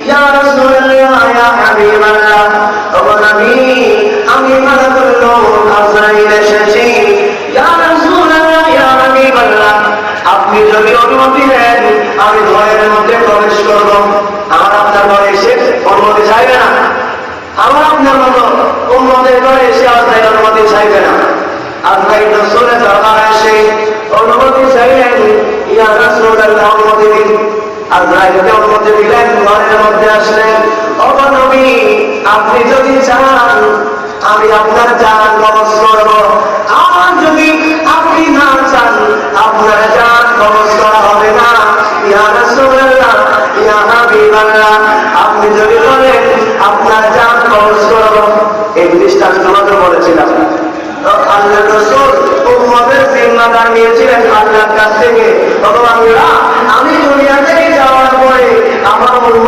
ইয়া রাসূলুল্লাহ ইয়া হাবিবাল্লাহ, ও নবী আমি মালাকুল মউত আজরাইল এসেছি। ইয়া রাসূলুল্লাহ ইয়া হাবিবাল্লাহ, আপনি যদি অনুমতি দেন আমি ঘরের মধ্যে প্রবেশ করব। আমার আপনার ঘরে এসে অনুমতি চাইবে না, আমার আপনার মতো উম্মতের ঘরে এসে আজরাইল অনুমতি চাইবে না। আজরাইল রাসূলের দরবারে এসে অনুমতি চাইলেন, ইয়া রাসূলুল্লাহ অনুমতি দিন। আজরাইলকে অনুমতি দিলেন, ঘরের মধ্যে আসলেন। ও নবী আপনি যদি চান আমি আপনার জান কবজ করব, আর যদি আপনি না চান আপনার জান কবজ করা হবে না। ইয়া রাসূলুল্লাহ ইয়া হাবিবাল্লাহ, আপনি যদি বলেন আপনার জান কবজ করব, এই দৃষ্টান্ত মাত্র বলেছিলাম। আল্লাহ রাসূল উম্মতের জিম্মাদার নিয়েছিলেন আল্লাহর কাছ থেকে। ভগবান আমি দুনিয়া থেকে যাওয়ার পরে আমার উম্মত